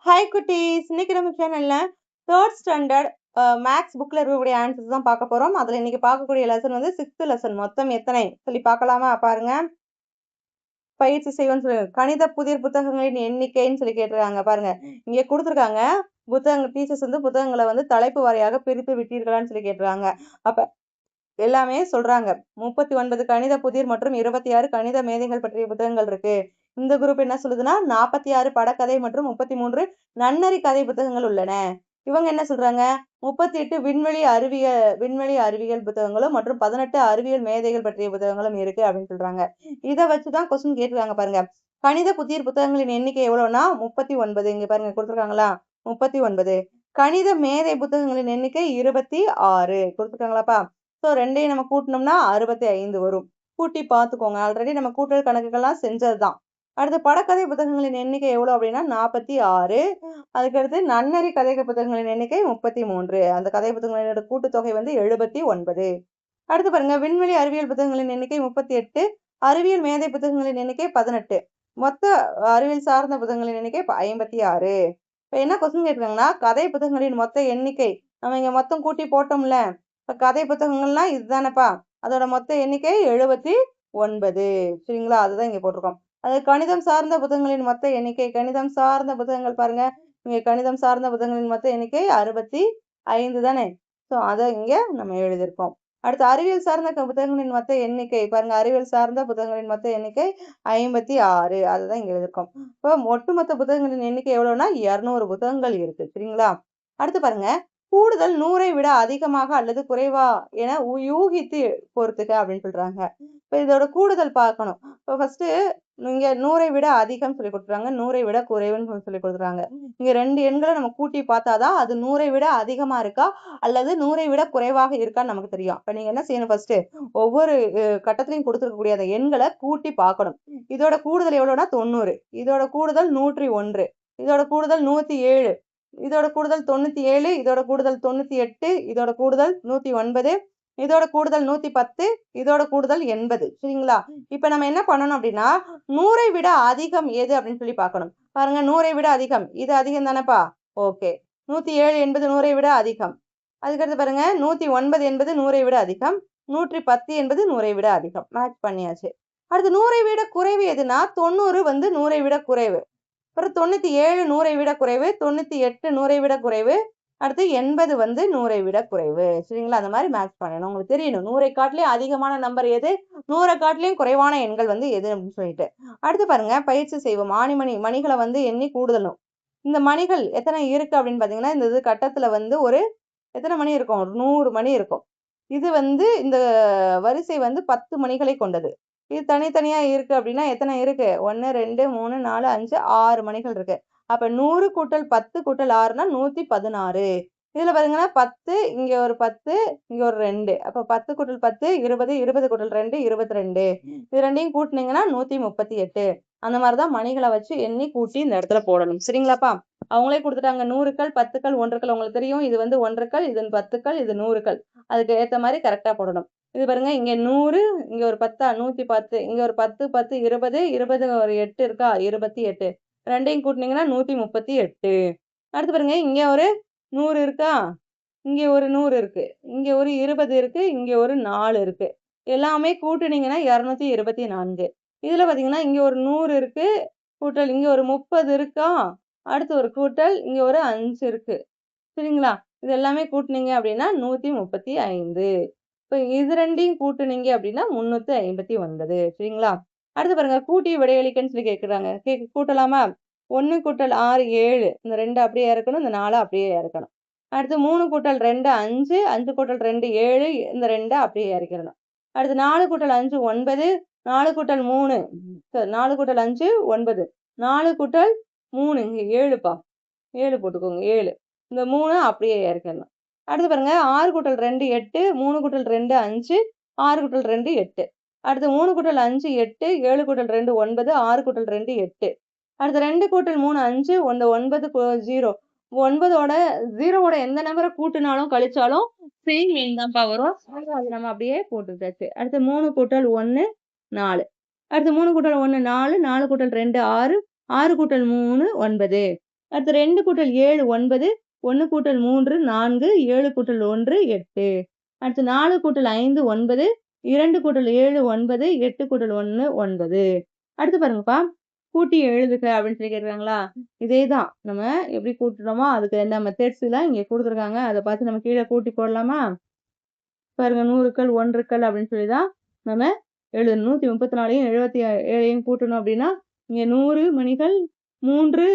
Hi குட்டீஸ், இன்னைக்கு நம்ம சேனல்ல தேர்ட் ஸ்டாண்டர்ட் மேக்ஸ் புக்ல இருக்கக்கூடிய ஆன்சர்ஸ் தான் பார்க்க போறோம். அதுல இன்னைக்கு பார்க்கக்கூடிய லெசன் வந்து 6th லெசன். மொத்தம் எத்தனை சொல்லி பார்க்கலாமா? பாருங்க. பயிற்சி செய்வோம்னு சொல்லி கணித புதிர் புத்தகங்களின் எண்ணிக்கைன்னு சொல்லி கேட்டிருக்காங்க. பாருங்க, இங்க கொடுத்துருக்காங்க. டீச்சர்ஸ் வந்து புத்தகங்களை வந்து தலைப்பு வாரியாக பிரித்து விட்டீர்களான்னு சொல்லி கேட்டிருக்காங்க. அப்ப எல்லாமே சொல்றாங்க. 39 கணித புதிர் மற்றும் 26 கணித மேதைகள் பற்றிய புத்தகங்கள் இருக்கு. இந்த குரூப் என்ன சொல்லுதுன்னா 46 படக்கதை மற்றும் 33 நன்னறி கதை புத்தகங்கள் உள்ளன. இவங்க என்ன சொல்றாங்க? 38 விண்வெளி அறிவியல் புத்தகங்களும் மற்றும் 18 அறிவியல் மேதைகள் பற்றிய புத்தகங்களும் இருக்கு அப்படின்னு சொல்றாங்க. இதை வச்சுதான் கொஸ்டின் கேட்டிருக்காங்க. பாருங்க, கணித புதிர் புத்தகங்களின் எண்ணிக்கை எவ்வளவுனா 39. இங்க பாருங்க கொடுத்துருக்காங்களா? 39. கணித மேதை புத்தகங்களின் எண்ணிக்கை 26 கொடுத்துருக்காங்களாப்பா? ஸோ ரெண்டையும் நம்ம கூட்டினோம்னா 65 வரும். கூட்டி பார்த்துக்கோங்க. ஆல்ரெடி நம்ம கூட்டல் கணக்குகள்லாம் செஞ்சது தான். அடுத்து படக்கதை புத்தகங்களின் எண்ணிக்கை எவ்வளோ அப்படின்னா 46. அதுக்கடுத்து நன்னறி கதை புத்தகங்களின் எண்ணிக்கை 33. அந்த கதை புத்தகங்களோட கூட்டுத்தொகை வந்து 79. அடுத்து பாருங்க, விண்வெளி அறிவியல் புத்தகங்களின் எண்ணிக்கை 38. அறிவியல் மேதை புத்தகங்களின் எண்ணிக்கை 18. மொத்த அறிவியல் சார்ந்த புத்தகங்களின் எண்ணிக்கை 56. இப்போ என்ன கொஸ்டின் கேட்டிருக்காங்கன்னா, கதை புத்தகங்களின் மொத்த எண்ணிக்கை நம்ம இங்க மொத்தம் கூட்டி போட்டோம்ல. இப்போ கதை புத்தகங்கள்லாம் இதுதானப்பா, அதோட மொத்த எண்ணிக்கை 79. சரிங்களா? அதுதான் இங்க போட்டிருக்கோம். அது கணிதம் சார்ந்த புத்தகங்களின் மொத்த எண்ணிக்கை, கணிதம் சார்ந்த புத்தகங்கள் பாருங்க, இங்க கணிதம் சார்ந்த புத்தகங்களின் மொத்த எண்ணிக்கை 65 தானே. ஸோ அதை இங்க நம்ம எழுதியிருக்கோம். அடுத்து அறிவியல் சார்ந்த புத்தகங்களின் மொத்த எண்ணிக்கை பாருங்க, அறிவியல் சார்ந்த புத்தகங்களின் மொத்த எண்ணிக்கை 56. அதுதான் இங்க எழுதியிருக்கோம். இப்போ ஒட்டுமொத்த புத்தகங்களின் எண்ணிக்கை எவ்வளவுனா 200 புத்தகங்கள் இருக்கு. சரிங்களா? அடுத்து பாருங்க, கூடுதல் 100ஐ விட அதிகமாக அல்லது குறைவா என யூகித்து பொறுத்துக்க அப்படின்னு சொல்றாங்க. இப்போ இதோட கூடுதல் பார்க்கணும். இப்போ ஃபர்ஸ்ட் இங்க 100ஐ விட அதிகம் சொல்லி கொடுத்துறாங்க, 100ஐ விட குறைவுன்னு சொல்லி கொடுத்துறாங்க. இங்க ரெண்டு எண்களை நம்ம கூட்டி பார்த்தாதான் அது 100ஐ விட அதிகமா இருக்கா அல்லது 100ஐ விட குறைவாக இருக்கான்னு நமக்கு தெரியும். இப்போ நீங்க என்ன செய்யணும்? ஃபர்ஸ்ட் ஒவ்வொரு கட்டத்திலையும் கொடுத்துருக்கக்கூடிய அந்த எண்களை கூட்டி பார்க்கணும். இதோட கூடுதல் எவ்வளவுனா 90, இதோட கூடுதல் 101, இதோட கூடுதல் 107, இதோட கூடுதல் 97, இதோட கூடுதல் 98, இதோட கூடுதல் 109, இதோட கூடுதல் 110, இதோட கூடுதல் 80. சரிங்களா? இப்ப நம்ம என்ன பண்ணணும் அப்படின்னா 100ஐ விட அதிகம் எது அப்படின்னு சொல்லி பார்க்கணும். பாருங்க, 100ஐ விட அதிகம், இது அதிகம் தானேப்பா? ஓகே. 107 என்பது 100ஐ விட அதிகம். அதுக்கடுத்து பாருங்க, 109 என்பது 100ஐ விட அதிகம், 110 என்பது 100ஐ விட அதிகம். மேட்ச் பண்ணியாச்சு. அடுத்து 100ஐ விட குறைவு எதுனா 90 வந்து 100ஐ விட குறைவு. அப்புறம் 97 100ஐ விட குறைவு, 98 100ஐ விட குறைவு, அடுத்து 80 வந்து 100ஐ விட குறைவு. சரிங்களா? அந்த மாதிரி மேட்ச் பண்ணணும். உங்களுக்கு தெரியணும் 100ஐ காட்டிலையும் அதிகமான நம்பர் எது, 100ஐ காட்டிலையும் குறைவான எண்கள் வந்து எது அப்படின்னு சொல்லிட்டு. அடுத்து பாருங்க, பயிற்சி செய்வோம். மணிகளை வந்து எண்ணி கூடுதலும். இந்த மணிகள் எத்தனை இருக்கு அப்படின்னு பாத்தீங்கன்னா, இந்த கட்டத்துல வந்து ஒரு எத்தனை மணி இருக்கும்? 100 மணி இருக்கும். இது வந்து இந்த வரிசை வந்து 10 மணிகளை கொண்டது. இது தனித்தனியா இருக்கு அப்படின்னா எத்தனை இருக்கு? 1 2 3 4 5 6 மணிகள் இருக்கு. அப்ப 100 கூட்டல் 10 கூட்டல் 6னா 116. இதுல பாத்தீங்கன்னா 10, இங்க ஒரு 10, இங்க ஒரு 2. அப்ப 10 கூட்டல் 10 20, 20 கூட்டல் 2 22. இது ரெண்டையும் கூட்டினீங்கன்னா 138. அந்த மாதிரிதான் மணிகளை வச்சு எண்ணி கூட்டி இந்த இடத்துல போடணும். சரிங்களாப்பா? அவங்களே கொடுத்துட்டாங்க. 100கள் 10கள் 1கள் உங்களுக்கு தெரியும். இது வந்து 1கள், இது 10கள், இது 100கள். அதுக்கு ஏத்த மாதிரி கரெக்டா போடணும். இது பாருங்க, இங்க 100, இங்க ஒரு 10 110, இங்க ஒரு 10 10 20 20 ஒரு 8 இருக்கா 28. ரெண்டையும் கூட்டினீங்கன்னா 138. அடுத்து பாருங்க, இங்க ஒரு 100 இருக்கா, இங்க ஒரு 100 இருக்கு, இங்க ஒரு 20 இருக்கு, இங்க ஒரு 4 இருக்கு. எல்லாமே கூட்டுனீங்கன்னா 224. இதுல பாத்தீங்கன்னா இங்க ஒரு 100 இருக்கு, கூட்டல் இங்க ஒரு 30 இருக்கா, அடுத்து ஒரு கூட்டல் இங்க ஒரு 5 இருக்கு. சரிங்களா? இது எல்லாமே கூட்டுனீங்க அப்படின்னா 135. இப்போ இது ரெண்டையும் கூட்டுனீங்க அப்படின்னா 359. சரிங்களா? அடுத்து பாருங்க, கூட்டி விடையளிக்கன்னு சொல்லி கேட்குறாங்க. கூட்டலாமா? 1 கூட்டல் 6 7, இந்த 2 அப்படியே இறக்கணும், இந்த 4 அப்படியே இறக்கணும். அடுத்து 3 கூட்டல் 2 5, 5 கூட்டல் 2 7, இந்த 2 அப்படியே இறக்கிடணும். அடுத்து 4 கூட்டல் 5 9, 4 கூட்டல் 3 4 கூட்டல் 5 9, 4 கூட்டல் 3 இங்க 7பா, 7 போட்டுக்கோங்க 7. இந்த 3 அப்படியே இறக்கிடணும். அடுத்து பாருங்க, 6 கூட்டல் 2 8, 3 கூட்டல் 2 5, 6 கூட்டல் 2 8. அடுத்து 3 கூட்டல் 5 8, 7 கூட்டல் 2 9, 6 கூட்டல் 2 8. அடுத்து 2 கூட்டல் 3 5, 9 0. 9ஓட 0ஓட எந்த நம்பரை கூட்டினாலும் கழிச்சாலும் சேம் எண் தான்ப்பா வரும். அது நம்ம அப்படியே போட்டுட்டாச்சு. அடுத்து 3 கூட்டல் 1 4. அடுத்து 3 கூட்டல் 1 4, 4 கூட்டல் 2 6, 6 கூட்டல் 3 9. அடுத்து 2 கூட்டல் 7 9, 1 கூட்டல் 3 4, 7 கூட்டல் 1 8. அடுத்து 4 கூட்டல் 5 9, 2 கூட்டல் 7 9, 8 கூட்டல் 1 9. அடுத்து பாருங்கப்பா, கூட்டி எழுதுக அப்படின்னு சொல்லி கேட்குறாங்களா? இதே தான் நம்ம எப்படி கூட்டுறோமோ அதுக்கு என்ன மெத்தட்ஸ்லாம் இங்கே கொடுத்துருக்காங்க. அதை பார்த்து நம்ம கீழே கூட்டி போடலாமா? பாருங்க, 100க்கள் 1க்கள் அப்படின்னு சொல்லி தான் நம்ம எழுதணும். 134யும் 77யும் கூட்டணும் அப்படின்னா இங்கே 100 மணிகள் 3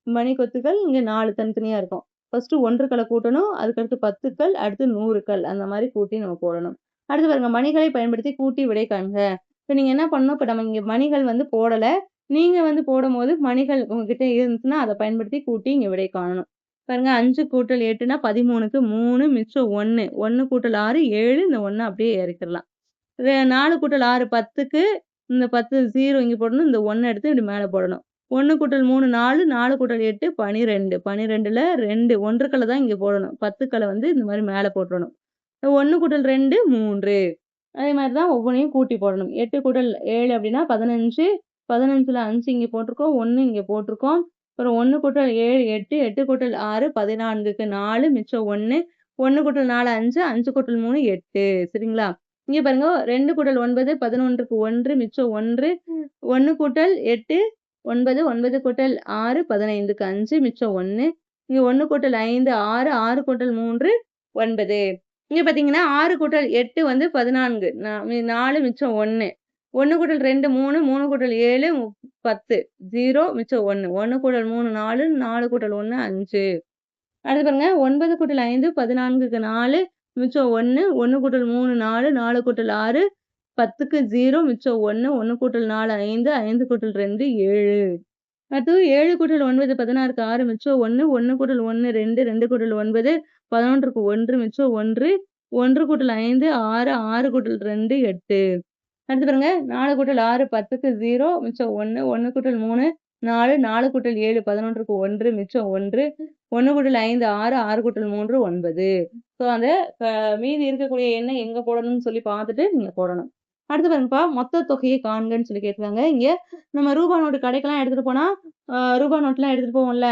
மணிக்கொத்துக்கள், இங்கே 4 தனித்தனியாக இருக்கும். ஃபர்ஸ்ட்டு 1க்களை கூட்டணும், அதுக்கடுத்து 10க்கள், அடுத்து 100க்கள், அந்த மாதிரி கூட்டி நம்ம போடணும். அடுத்து பாருங்க, மணிகளை பயன்படுத்தி கூட்டி விடை காண்க. இப்போ நீங்கள் என்ன பண்ணணும், இப்போ நம்ம இங்கே மணிகள் வந்து போடலை, நீங்கள் வந்து போடும்போது மணிகள் உங்ககிட்ட இருந்துச்சுன்னா அதை பயன்படுத்தி கூட்டி இங்கே விடை காணணும். பாருங்க, 5 கூட்டல் 8னா 13க்கு 3 மிச்சம் 1, 1 கூட்டல் 6 7, இந்த 1 அப்படியே இறக்கிடலாம். 4 கூட்டல் 6 10க்கு இந்த 10 0 இங்கே போடணும், இந்த 1 எடுத்து இப்படி மேலே போடணும். 1 கூட்டல் 3 4, 4 கூட்டல் 8 12, 12ல் 2 1க்களை தான் இங்கே போடணும், 10க்களை வந்து இந்த மாதிரி மேலே போட்டுறணும். 1 கூட்டல் 2 3, அதே மாதிரி தான் ஒவ்வொன்றையும் கூட்டி போடணும். 8 கூட்டல் 7 அப்படின்னா 15, 15ல் 5 இங்கே போட்டிருக்கோம், 1 இங்கே போட்டிருக்கோம். அப்புறம் 1 கூட்டல் 7 8, 8 கூட்டல் 6 14க்கு 4 மிச்சம் 1, 1 கூட்டல் 4 5, 5 கூட்டல் 3 8. சரிங்களா? இங்கே பாருங்க, 2 கூட்டல் 9 11க்கு 1 மிச்சம் 1, 1 கூட்டல் 8 9, 9 கூட்டல் 6 15க்கு 5 மிச்சம் 1, இங்கே 1 கூட்டல் 5 6, 6 கூட்டல் 3 9. இங்கே பார்த்தீங்கன்னா 6 கூட்டல் 8 வந்து 14, 4 மிச்சம் 1, 1 கூட்டல் 2 3, 3 கூட்டல் 7 10, 0 மிச்சம் 1, 1 கூட்டல் 3 4, 4 கூட்டல் 1 5. அடுத்து பாருங்க, 9 கூட்டல் 5 14க்கு 4 மிச்சம் 1, 1 கூட்டல் 3 4, 4 கூட்டல் 6 10க்கு 0 மிச்சம் 1, 1 கூட்டல் 4 5, 5 கூட்டல் 2 7. அடுத்து 7 கூட்டல் 9 16க்கு 6 மிச்சம் 1, 1 கூட்டல் 1 2, 2 கூட்டல் 9 11க்கு 1 மிச்சம் 1, 1 கூட்டல் 5 6, 6 கூட்டல் 2 8. அடுத்து பாருங்க, 4 கூட்டல் 6 10க்கு 0 மிச்சம் 1, 1 கூட்டல் 3 4, 4 கூட்டல் 7 11க்கு 1 மிச்சம் 1, 1 கூட்டல் 5 6, 6 கூட்டல் 3 9. ஸோ அந்த மீதி இருக்கக்கூடிய எண்ணை எங்கே போடணும்னு சொல்லி பார்த்துட்டு நீங்கள் போடணும். அடுத்து பாருங்கப்பா, மொத்த தொகையை காண்கன்னு சொல்லி கேட்குறாங்க. இங்கே நம்ம ரூபா நோட்டு கடைக்கெல்லாம் எடுத்துகிட்டு போனால் ரூபா நோட்லாம் எடுத்துகிட்டு போவோம்ல,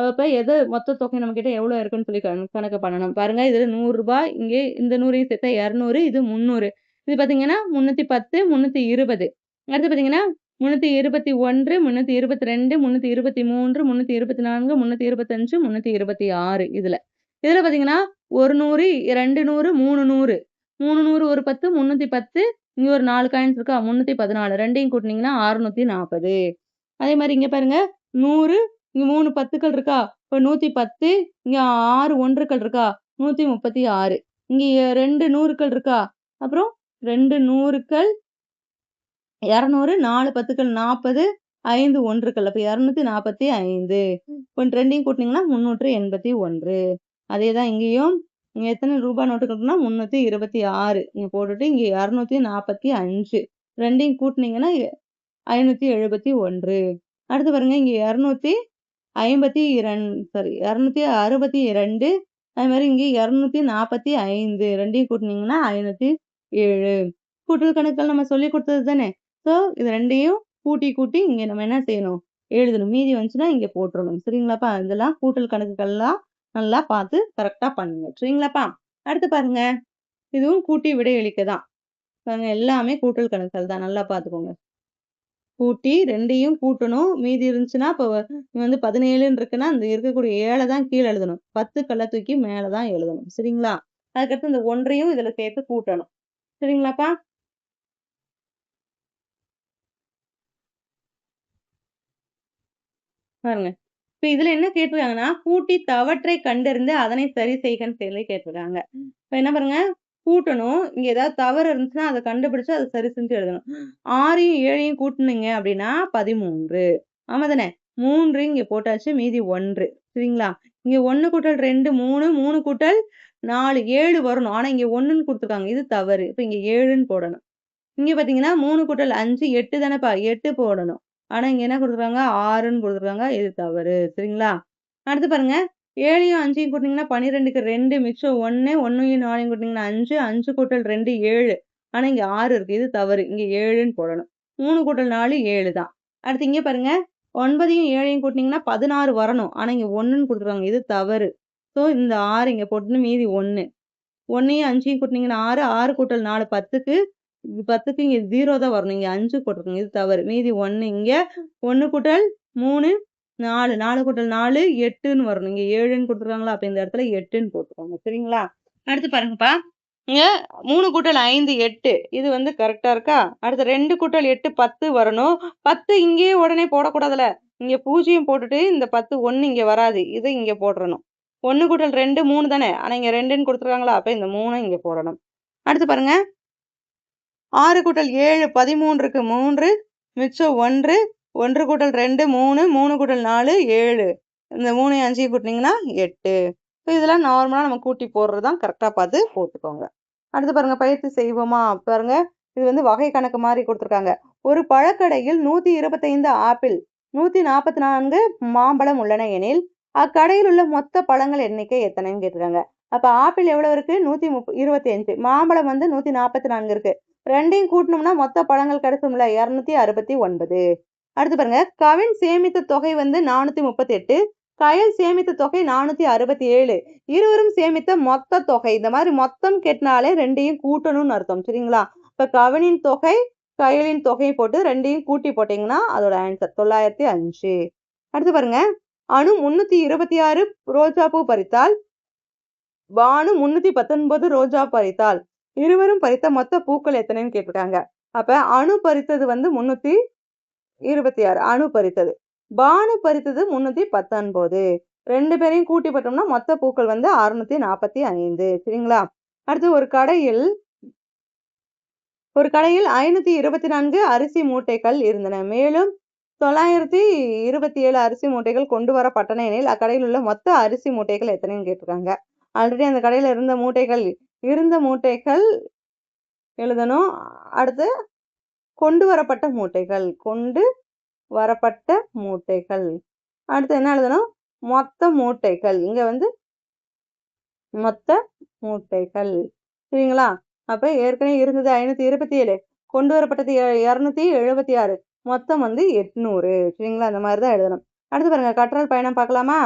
அப்போ எது மொத்த தொகை நம்மக்கிட்ட எவ்வளோ இருக்குன்னு சொல்லி கணக்கு பண்ணணும். பாருங்கள், இதில் 100 ரூபாய், இங்கே இந்த 100ஐயும் சேர்த்தா 200, இது 300. இது பார்த்தீங்கன்னா 310 320. அடுத்து பார்த்தீங்கன்னா 321 322 323 324 325 326. இதில் பார்த்தீங்கன்னா 100 200 300 300 ஒரு 10 310, இங்கே ஒரு 4 காயின்ஸ் இருக்கா 314, ரெண்டையும் கூட்டினீங்கன்னா 640. அதே மாதிரி இங்கே பாருங்க, 100, இங்கே 3 10க்கள் இருக்கா, இப்போ 110, இங்கே 6 1க்கள் இருக்கா 136, இங்கே 2 100க்கள் இருக்கா, அப்புறம் 2 100க்கள் 200, 4 10க்கள் 40, 5 1க்கள், அப்போ 245. இப்போ ரெண்டையும் கூட்டினீங்கன்னா 381. அதே தான் இங்கேயும், இங்கே எத்தனை ரூபா நோட்டுகள் இருக்குன்னா 326 இங்கே போட்டுட்டு, இங்கே 245, ரெண்டையும் கூட்டினீங்கன்னா 571. அடுத்து பாருங்க, இங்கே 262, அது மாதிரி இங்கே 245, ரெண்டையும் கூட்டினீங்கன்னா 507. கூட்டல் கணக்குகள் நம்ம சொல்லி கொடுத்தது தானே. ஸோ இது ரெண்டையும் கூட்டி இங்கே நம்ம என்ன செய்யணும், எழுதணும். மீதி வந்துச்சுன்னா இங்கே போட்டுடணும். சரிங்களாப்பா? இதெல்லாம் கூட்டல் கணக்குகள்லாம் நல்லா பார்த்து கரெக்டாக பண்ணுங்க. சரிங்களாப்பா? அடுத்து பாருங்க, இதுவும் கூட்டி விடை அளிக்க தான். பாருங்க, எல்லாமே கூட்டல் கணக்குகள் தான், நல்லா பார்த்துக்கோங்க. கூட்டி ரெண்டையும் கூட்டணும். மீதி இருந்துச்சுன்னா இப்போ வந்து 17ன்னு இருக்குன்னா இந்த இருக்கக்கூடிய 7 தான் கீழே எழுதணும், 10க்களை தூக்கி மேலே தான் எழுதணும். சரிங்களா? அதுக்கடுத்து இந்த 1ஐயும் இதில் சேர்த்து கூட்டணும். சரிங்களாப்பா? பாருங்க, இப்போ இதில் என்ன கேட்டிருக்காங்கன்னா, கூட்டி தவற்றை கண்டறிந்து அதனை சரி செய்கன்னு சொல்லி கேட்டிருக்காங்க. இப்போ என்ன பாருங்க, கூட்டணும், இங்கே ஏதாவது தவறு இருந்துச்சுன்னா அதை கண்டுபிடிச்சு அதை சரி செஞ்சு எழுதணும். 6யும் 7யும் கூட்டினீங்க அப்படின்னா 13. ஆமாம் தானே? 3 இங்கே போட்டாச்சு, மீதி 1. சரிங்களா? இங்கே 1 கூட்டல் 2 3, 3 கூட்டல் 4 7 வரணும், ஆனால் இங்கே 1ன்னு கொடுத்துருக்காங்க, இது தவறு. இப்போ இங்கே 7ன்னு போடணும். இங்கே பார்த்தீங்கன்னா 3 கூட்டல் 5 8 தானேப்பா, 8 போடணும். ஆனால் இங்கே என்ன கொடுத்துருக்காங்க, 6ன்னு கொடுத்துருக்காங்க, இது தவறு. சரிங்களா? அடுத்து பாருங்க, 7யும் 5யும் கூட்டினீங்கன்னா 12க்கு 2 மிச்சம் 1, 1யும் 4யும் கூட்டினீங்கன்னா 5, 5 கூட்டல் 2 7, ஆனால் இங்கே 6 இருக்குது, இது தவறு. இங்கே 7ன்னு போடணும். 3 கூட்டல் 4 7 தான். அடுத்து இங்கே பாருங்க, 9யும் 7யும் கூட்டினீங்கன்னா 16 வரணும். ஆனா இங்க 1ன்னு குடுத்துருக்காங்க. இது தவறு. ஸோ இந்த 6 இங்க போட்டுன்னு மீதி 1. 1யும் 5யும் கூட்டினீங்கன்னா 6, 6 கூட்டல் 4 10க்கு 10க்கு இங்க 0 தான் வரணும். இங்க 5 போட்டிருக்காங்க. இது தவறு. மீதி 1 இங்க 1 கூட்டல் 3 4, 4 கூட்டல் 4 8ன்னு வரணும். இங்க 7ன்னு குடுத்துருக்காங்களா? அப்ப இந்த இடத்துல 8ன்னு போட்டுக்கோங்க. சரிங்களா? அடுத்து பாருங்கப்பா. இங்க 3 கூட்டல் 5 8. இது வந்து கரெக்ட்டா இருக்கா? அடுத்து 2 கூட்டல் 8 10 வரணும். 10 இங்கேயே உடனே போடக்கூடாதுல்ல. இங்க 0 போட்டுட்டு இந்த 10 1 இங்க வராது. இத இங்க போட்டுறணும். 1 கூட்டல் 2 3 தானே. ஆனா இங்க 2ன்னு குடுத்துருக்காங்களா? அப்ப இந்த 3 இங்க போடணும். அடுத்து பாருங்க. 6 கூட்டல் 7 13 இருக்கு 3 மிச்சம் 1 1 கூட்டல் 2 3 3 கூட்டல் 4 7 இந்த 3 5 கூட்டினீங்கன்னா 8. இதெல்லாம் நார்மலா நம்ம கூட்டி போடுறது தான். கரெக்டா பார்த்து போட்டுக்கோங்க. அடுத்து பாருங்க பயிற்சி செய்வோமா? பாருங்க இது வந்து வகை கணக்கு மாதிரி கொடுத்துருக்காங்க. ஒரு பழக்கடையில் 125 ஆப்பிள் 144 மாம்பழம் உள்ளன எனில் அக்கடையில் உள்ள மொத்த பழங்கள் எண்ணிக்கை எத்தனைன்னு கேட்டிருக்காங்க. அப்ப ஆப்பிள் எவ்வளவு இருக்கு? 125. மாம்பழம் வந்து 144 இருக்கு. ரெண்டையும் கூட்டணும்னா மொத்த பழங்கள் கிடைக்கும்ல 269. அடுத்து பாருங்க கவின் சேமித்த தொகை வந்து 438. கயல் சேமித்த தொகை 467. இருவரும் சேமித்த மொத்த தொகை. இந்த மாதிரி மொத்தம் கேட்டினாலே ரெண்டையும் கூட்டணும்னு அர்த்தம். சரிங்களா? இப்ப கவினின் தொகை கயலின் தொகை போட்டு ரெண்டையும் கூட்டி போட்டீங்கன்னா அதோட ஆன்சர் 905. அடுத்து பாருங்க அணு 326 ரோஜா பூ பறித்தால் பானு 319 ரோஜா பறித்தால் இருவரும் பறித்த மொத்த பூக்கள் எத்தனைன்னு கேட்டிருக்காங்க. அப்ப அணு பறித்தது வந்து 326 அணு பறித்தது. பானு பறித்தது 319. 2 பேரையும் கூட்டி போட்டோம்னா மொத்த பூக்கள் வந்து 645. சரிங்களா? அடுத்து ஒரு கடையில் 524 அரிசி மூட்டைகள் இருந்தன. மேலும் 927 அரிசி மூட்டைகள் கொண்டு வரப்பட்டன எனில் அக்கடையில் உள்ள மொத்த அரிசி மூட்டைகள் எத்தனைன்னு கேட்டிருக்காங்க. ஆல்ரெடி அந்த கடையில இருந்த மூட்டைகள் எழுதணும். அடுத்து கொண்டு வரப்பட்ட மூட்டைகள் அடுத்து என்ன எழுதணும்? மொத்த மூட்டைகள். இங்க வந்து மொத்த மூட்டைகள். சரிங்களா? அப்ப ஏற்கனவே இருந்தது 527 கொண்டு வரப்பட்டது 276 மொத்தம் வந்து 800. சரிங்களா? அந்த மாதிரிதான் எழுதணும். அடுத்து பாருங்க கற்றல் பயணம் பார்க்கலாமா?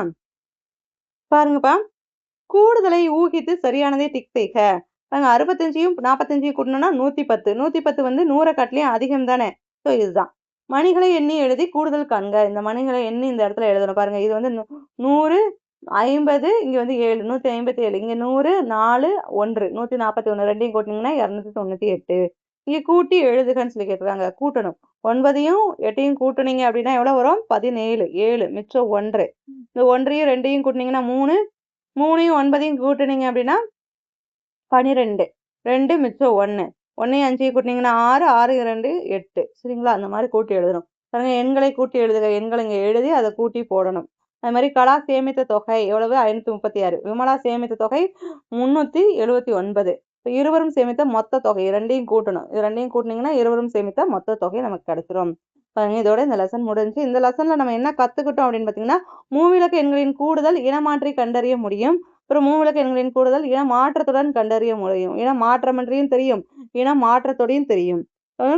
பாருங்கப்பா கூடுதலை ஊகித்து சரியானதை டிக் செய்க. 65யும் 45யும் கூட்டணும்னா 110. 110 வந்து 100 காட்டிலையும் அதிகம் தானே. ஸோ இதுதான். மணிகளை எண்ணி எழுதி கூடுதல் காண்க. இந்த மணிகளை எண்ணி இந்த இடத்துல எழுதணும். பாருங்க இது வந்து 100 50 இங்க வந்து 7 157 இங்க 100 4 1 141 ரெண்டையும் கூட்டினீங்கன்னா 298. இங்க கூட்டி எழுதுகன்னு சொல்லி கேட்குறாங்க. கூட்டணும். 9யும் 8யும் கூட்டுனீங்க அப்படின்னா எவ்வளவு வரும்? 17 7 மிச்சம் 1. இந்த 1யும் 2யும் கூட்டினீங்கன்னா 3 3யும் 9யும் கூட்டுனீங்க அப்படின்னா 12 2 மிச்சம் 1 1யும் 5யும் கூட்டினீங்கன்னா 6 6 2 8. சரிங்களா? அந்த மாதிரி கூட்டி எழுதணும். பாருங்க எண்களை கூட்டி எழுதுக. எண்களை இங்க எழுதி அதை கூட்டி போடணும். அது மாதிரி கலா சேமித்த தொகை எவ்வளவு? 536. விமலா சேமித்த தொகை 379. இருவரும் சேமித்த மொத்த தொகை ரெண்டையும் கூட்டணும். இது ரெண்டையும் கூட்டினீங்கன்னா இருவரும் சேமித்த மொத்த தொகை நமக்கு கிடைச்சிரும். பாருங்க இதோட இந்த லெசன் முடிஞ்சு. இந்த லெசன்ல நம்ம என்ன கத்துக்கிட்டோம் அப்படின்னு பாத்தீங்கன்னா மூவிலக்க எண்களின் கூடுதல் இனமாற்றி கண்டறிய முடியும். அப்புறம் மூவிலக்க எண்களின் கூடுதல் இன மாற்றத்துடன் கண்டறிய முடியும். இன மாற்றமன்றியும் தெரியும், இன மாற்றத்தோடையும் தெரியும்.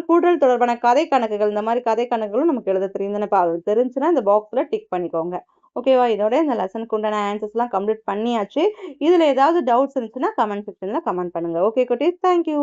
கூடுதல் தொடர்பான கதை கணக்குகள் இந்த மாதிரி கதை கணக்குகளும் நமக்கு எழுத தெரியும். தெரிஞ்சுன்னா இந்த பாக்ஸ்ல டிக் பண்ணிக்கோங்க. ஓகேவா? இதோட இந்த லெசனுக்கு உண்டான ஆன்சர்ஸ் எல்லாம் கம்ப்ளீட் பண்ணியாச்சு. இதுல ஏதாவது டவுட்ஸ் இருந்துச்சுன்னா கமெண்ட் செக்ஷன்ல கமெண்ட் பண்ணுங்க. ஓகே குட்டீஸ், தேங்க்யூ.